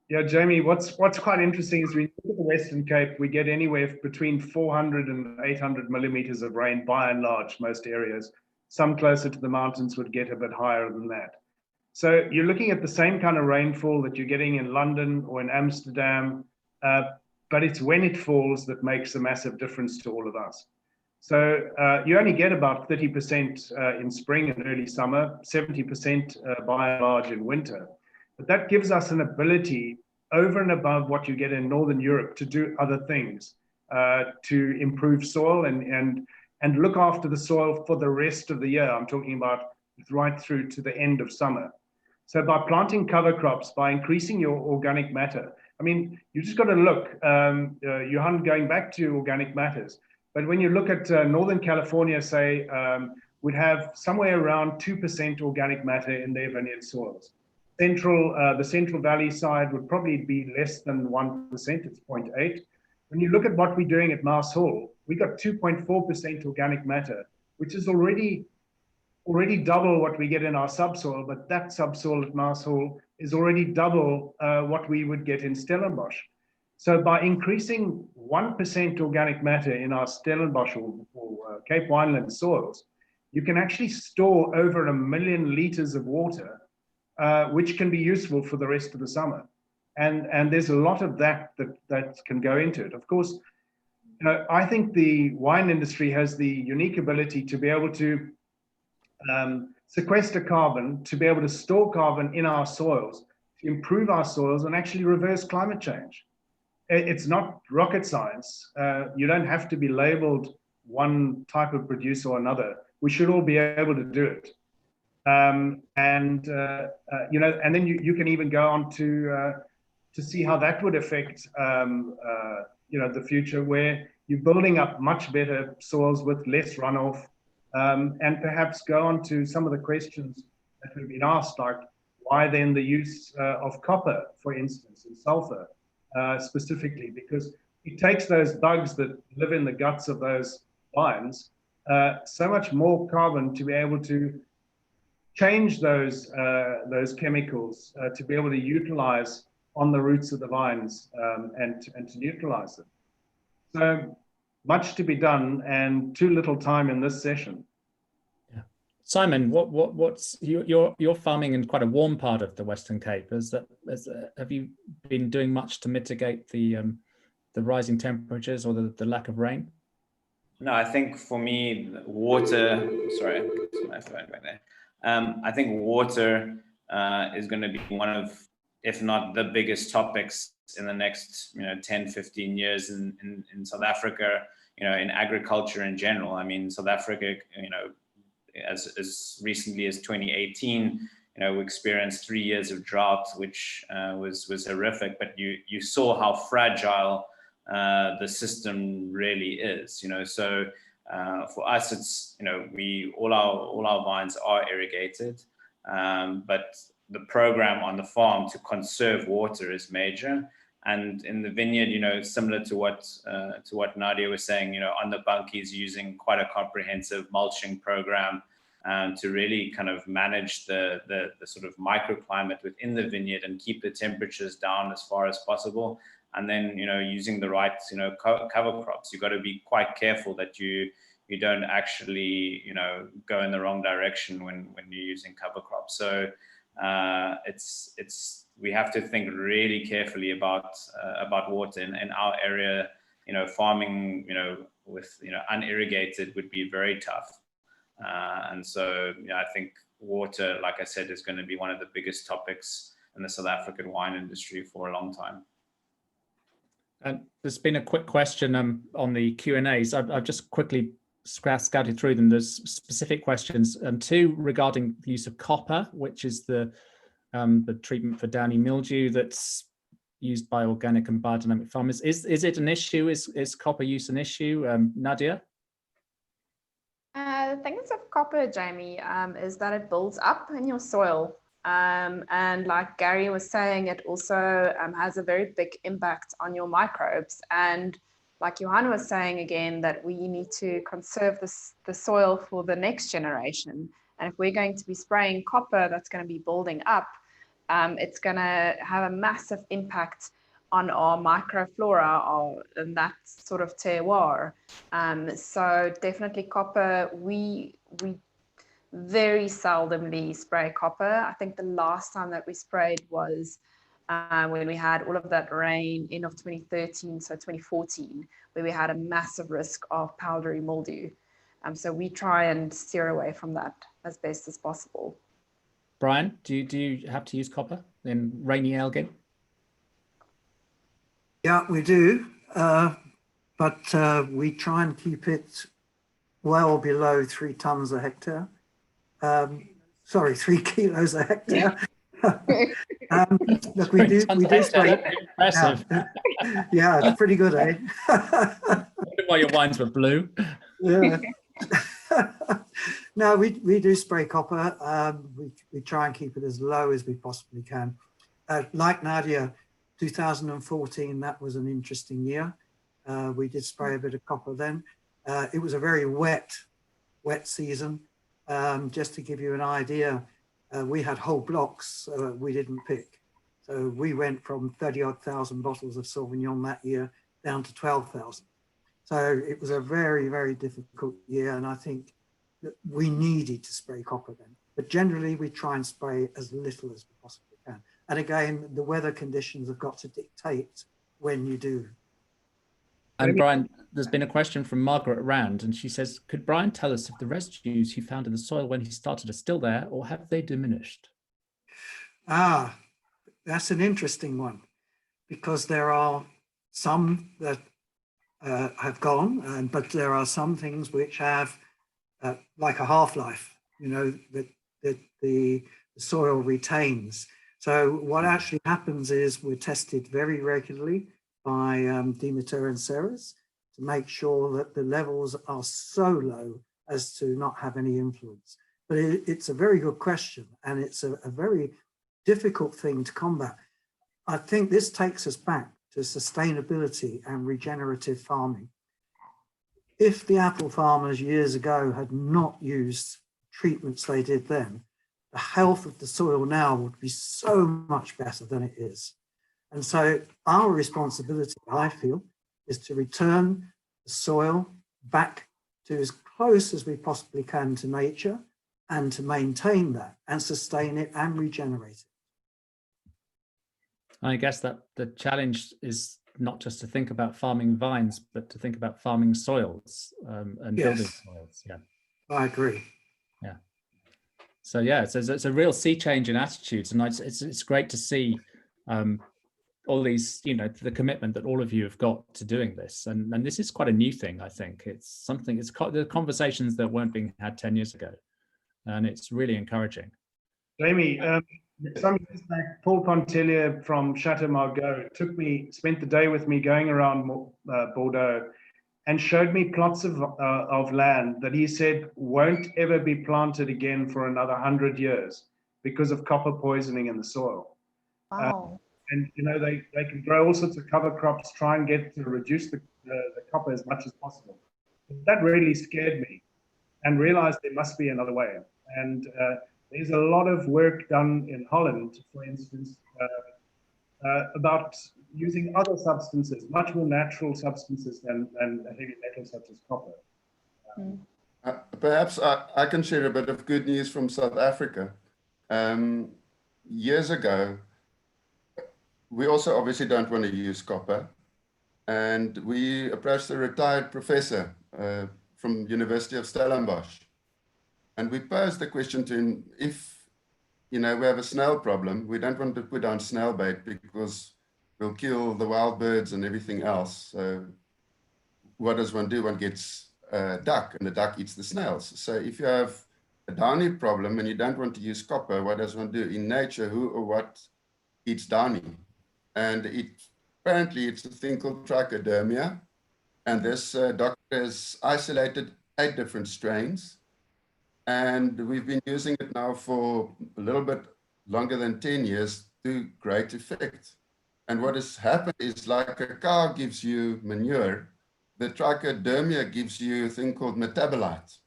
D: Yeah, Jamie, what's quite interesting is we look at the Western Cape, we get anywhere between 400 and 800 millimeters of rain by and large, most areas. Some closer to the mountains would get a bit higher than that. So you're looking at the same kind of rainfall that you're getting in London or in Amsterdam, but it's when it falls that makes a massive difference to all of us. So you only get about 30% in spring and early summer, 70% by and large in winter. But that gives us an ability over and above what you get in Northern Europe to do other things, to improve soil and look after the soil for the rest of the year. I'm talking about right through to the end of summer. So by planting cover crops, by increasing your organic matter, I mean, you just got to look, Johan, going back to organic matters, but when you look at Northern California, say, would have somewhere around 2% organic matter in their vineyard soils. The Central Valley side would probably be less than 1%, it's 0.8. When you look at what we're doing at Mouse Hall, we got 2.4% organic matter, which is already double what we get in our subsoil, but that subsoil at Mouse Hall is already double what we would get in Stellenbosch. So by increasing 1% organic matter in our Stellenbosch or Cape Wineland soils, you can actually store over 1 million liters of water, which can be useful for the rest of the summer. And there's a lot of that can go into it. Of course, I think the wine industry has the unique ability to be able to sequester carbon, to be able to store carbon in our soils, to improve our soils and actually reverse climate change. It's not rocket science. You don't have to be labeled one type of producer or another. We should all be able to do it. And then you can even go on to see how that would affect, the future, where you're building up much better soils with less runoff, and perhaps go on to some of the questions that have been asked, like why then the use of copper, for instance, and sulfur specifically, because it takes those bugs that live in the guts of those vines so much more carbon to be able to change those chemicals to be able to utilize on the roots of the vines and to neutralize them. So much to be done and too little time in this session.
C: Yeah. Simon, what's you're farming in quite a warm part of the Western Cape. Have you been doing much to mitigate the rising temperatures or the lack of rain?
G: No, I think for me, water. Sorry, my phone back there. I think water is going to be one of, if not the biggest topics in the next 10, 15 years in South Africa, in agriculture in general. I mean, South Africa, as recently as 2018, we experienced 3 years of drought, which was horrific, but you saw how fragile the system really is, so for us, it's, all our vines are irrigated, but the program on the farm to conserve water is major. And in the vineyard, similar to what Nadia was saying, on the bunkies, using quite a comprehensive mulching program to really kind of manage the sort of microclimate within the vineyard and keep the temperatures down as far as possible. And then, using the right, cover crops. You've got to be quite careful that you don't actually, go in the wrong direction when you're using cover crops. So we have to think really carefully about water in our area. Farming, with unirrigated would be very tough. And so, I think water, like I said, is going to be one of the biggest topics in the South African wine industry for a long time.
C: And there's been a quick question on the Q&As. I've just quickly scouted through them. There's specific questions, two regarding the use of copper, which is the treatment for downy mildew that's used by organic and biodynamic farmers. Is it an issue? Is copper use an issue? Nadia?
F: The things of copper, Jamie, is that it builds up in your soil. And like Gary was saying, it also has a very big impact on your microbes. And like Johan was saying again, that we need to conserve the soil for the next generation. And if we're going to be spraying copper that's going to be building up, it's going to have a massive impact on our microflora and that sort of terroir. So definitely copper, we very seldomly spray copper. I think the last time that we sprayed was when we had all of that rain end of 2013, so 2014, where we had a massive risk of powdery mildew. So we try and steer away from that as best as possible.
C: Brian, do you have to use copper in rainy Elgin?
H: Yeah, we do, but we try and keep it well below 3 tons a hectare. Sorry, 3 kilos a hectare. Look, we do spray.
C: Impressive.
H: Yeah, it's pretty good, eh?
C: I wonder why your wines were blue.
H: Yeah. No, we do spray copper. We try and keep it as low as we possibly can. Like Nadia, 2014, that was an interesting year. We did spray a bit of copper then. It was a very wet season. Just to give you an idea, we had whole blocks we didn't pick. So we went from 30-odd thousand bottles of Sauvignon that year down to 12,000. So it was a very, very difficult year. And I think that we needed to spray copper then. But generally, we try and spray as little as we possibly can. And again, the weather conditions have got to dictate when you do.
C: And Brian, there's been a question from Margaret Rand, and she says, could Brian tell us if the residues he found in the soil when he started are still there, or have they diminished?
H: Ah, that's an interesting one, because there are some that have gone, but there are some things which have like a half-life, that the soil retains. So what actually happens is we're tested very regularly by Demeter and Ceres to make sure that the levels are so low as to not have any influence. But it's a very good question, and it's a very difficult thing to combat. I think this takes us back to sustainability and regenerative farming. If the apple farmers years ago had not used treatments they did then, the health of the soil now would be so much better than it is. And so our responsibility, I feel, is to return the soil back to as close as we possibly can to nature, and to maintain that and sustain it and regenerate it.
C: I guess that the challenge is not just to think about farming vines, but to think about farming soils and building soils. Yeah, I
H: agree.
C: Yeah. So yeah, it's a real sea change in attitudes, and it's great to see all these, the commitment that all of you have got to doing this, and this is quite a new thing. I think it's the conversations that weren't being had 10 years ago, and it's really encouraging.
D: Jamie, some years back, Paul Pontellier from Chateau Margaux spent the day with me going around Bordeaux, and showed me plots of land that he said won't ever be planted again for another 100 years because of copper poisoning in the soil.
F: Wow.
D: And they can grow all sorts of cover crops, try and get to reduce the copper as much as possible. That really scared me, and realized there must be another way. And there's a lot of work done in Holland, for instance, about using other substances, much more natural substances than heavy metals such as copper.
E: Perhaps I can share a bit of good news from South Africa. Years ago, we also obviously don't want to use copper, and we approached a retired professor from University of Stellenbosch, And we posed the question to him, if, we have a snail problem, we don't want to put down snail bait because we'll kill the wild birds and everything else. So what does one do? One gets a duck, and the duck eats the snails. So if you have a downy problem and you don't want to use copper, what does one do? In nature, who or what eats downy? And apparently it's a thing called trichodermia. And this doctor has isolated 8 different strains. And we've been using it now for a little bit longer than 10 years to great effect. And what has happened is, like a cow gives you manure, the trichodermia gives you a thing called metabolite.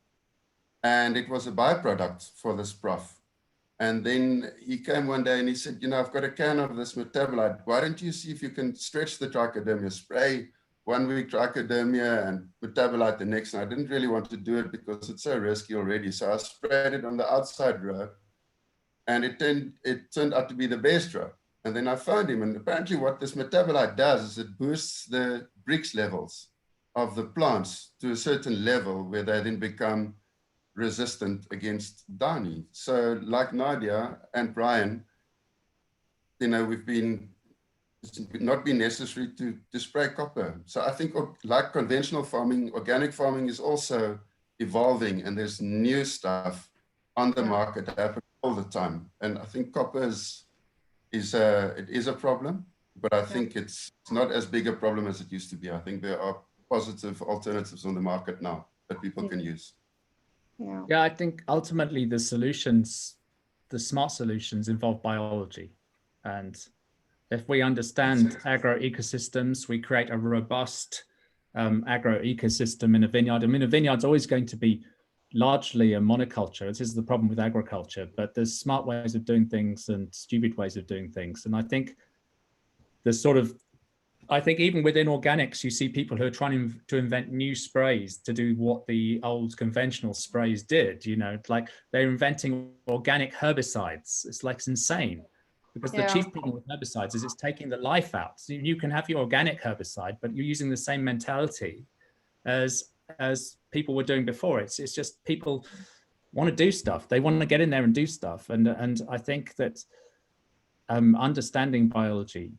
E: And it was a byproduct for this prof. And then he came one day and he said, I've got a can of this metabolite. Why don't you see if you can stretch the trichodermia, spray 1 week trichodermia and metabolite the next? And I didn't really want to do it because it's so risky already. So I sprayed it on the outside row, and it turned out to be the best row. And then I phoned him, and apparently what this metabolite does is it boosts the Brix levels of the plants to a certain level where they then become resistant against downy. So like Nadia and Brian, it's not been necessary to spray copper. So I think, like conventional farming, organic farming is also evolving, and there's new stuff on the market happening all the time. And I think copper is a problem, but I think it's not as big a problem as it used to be. I think there are positive alternatives on the market now that people can use.
C: Yeah, I think ultimately the smart solutions involve biology. And if we understand agro-ecosystems, we create a robust agro-ecosystem in a vineyard. I mean, a vineyard's always going to be largely a monoculture. This is the problem with agriculture, but there's smart ways of doing things and stupid ways of doing things. And I think even within organics, you see people who are trying to invent new sprays to do what the old conventional sprays did. Like they're inventing organic herbicides. It's insane, because the chief problem with herbicides is it's taking the life out. So you can have your organic herbicide, but you're using the same mentality as people were doing before. It's just people want to do stuff. They want to get in there and do stuff. And I think that understanding biology,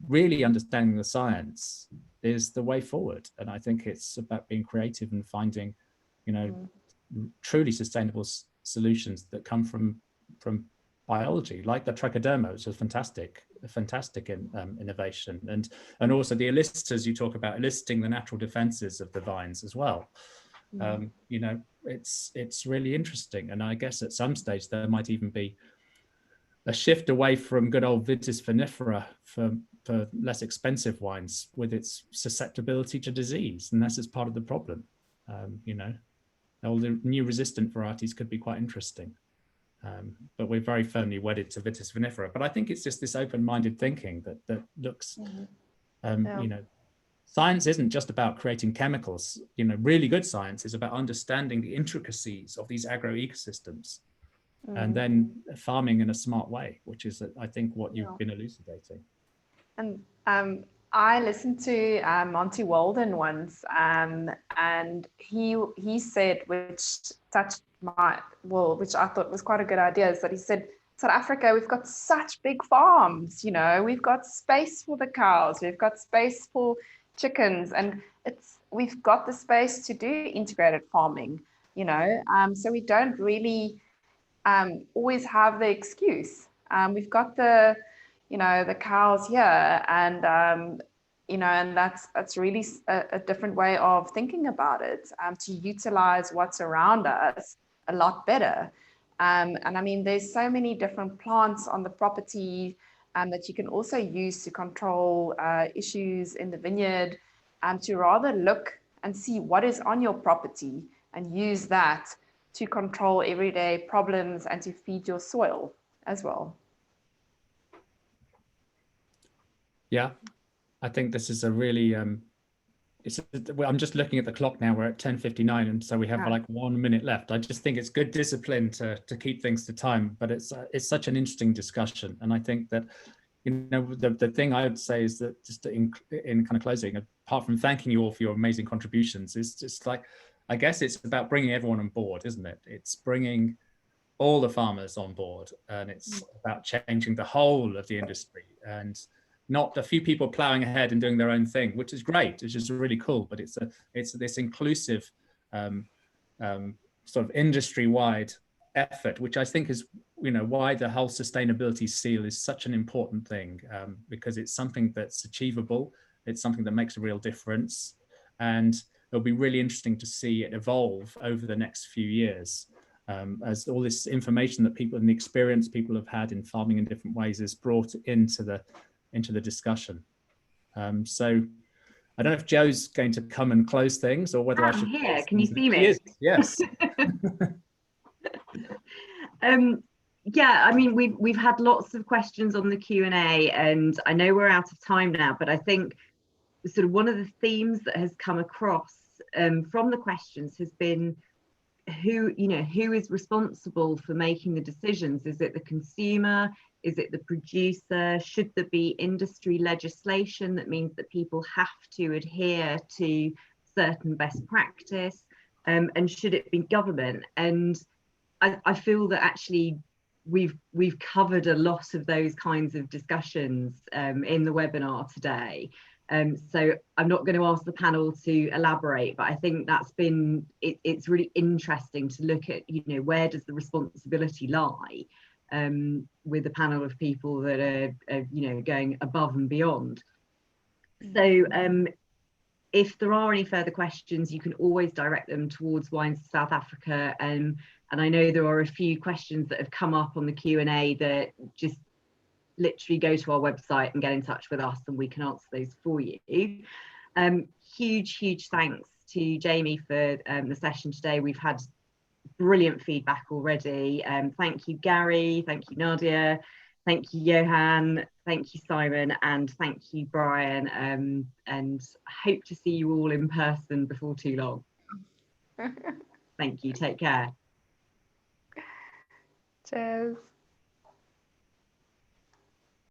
C: really understanding the science is the way forward. And I think it's about being creative and finding, truly sustainable solutions that come from biology, like the trichoderma, which is a fantastic innovation. And also the elicitors you talk about, eliciting the natural defenses of the vines as well. It's really interesting. And I guess at some stage there might even be a shift away from good old Vitis vinifera for less expensive wines with its susceptibility to disease. And that's part of the problem. All the new resistant varieties could be quite interesting. But we're very firmly wedded to Vitis vinifera. But I think it's just this open-minded thinking that looks, science isn't just about creating chemicals. Really good science is about understanding the intricacies of these agro-ecosystems. And then farming in a smart way, which is, I think, what you've been elucidating.
F: And I listened to Monty Walden once, and he said, which touched which I thought was quite a good idea, is that he said, South Africa, we've got such big farms, we've got space for the cows, we've got space for chickens, and we've got the space to do integrated farming, so we don't really always have the excuse. We've got the cows here, and and that's really a different way of thinking about it, to utilize what's around us a lot better. And I mean, there's so many different plants on the property that you can also use to control issues in the vineyard, to rather look and see what is on your property and use that to control everyday problems and to feed your soil as well.
C: Yeah, I think this is a really, I'm just looking at the clock now, we're at 10:59, and so we have like 1 minute left. I just think it's good discipline to keep things to time, but it's such an interesting discussion. And I think that, the thing I would say is that, just in kind of closing, apart from thanking you all for your amazing contributions, is just like, I guess it's about bringing everyone on board, isn't it? It's bringing all the farmers on board, and it's about changing the whole of the industry, and not a few people plowing ahead and doing their own thing, which is great. It's just really cool, but it's this inclusive sort of industry-wide effort, which I think is, you know, why the whole sustainability seal is such an important thing, because it's something that's achievable. It's something that makes a real difference, and it'll be really interesting to see it evolve over the next few years, as all this information that people and the experience people have had in farming in different ways is brought into the discussion. So I don't know if Joe's going to come and close things, or whether I should.
B: Here, can you see me?
C: She is, yes.
B: Yeah, I mean, we've had lots of questions on the Q&A, and I know we're out of time now, but I think sort of one of the themes that has come across from the questions has been who is responsible for making the decisions. Is it the consumer? Is it the producer? Should there be industry legislation that means that people have to adhere to certain best practice? And should it be government? And I feel that actually we've covered a lot of those kinds of discussions in the webinar today. So I'm not going to ask the panel to elaborate, but I think that's been, it's really interesting to look at, you know, where does the responsibility lie with a panel of people that are you know, going above and beyond. So if there are any further questions, you can always direct them towards Wines of South Africa. And I know there are a few questions that have come up on the Q&A that just literally go to our website and get in touch with us, and we can answer those for you. Huge thanks to Jamie for the session today. We've had brilliant feedback already. Thank you, Gary. Thank you, Nadia. Thank you, Johan. Thank you, Simon. And thank you, Brian. And I hope to see you all in person before too long. Thank you. Take care.
F: Cheers.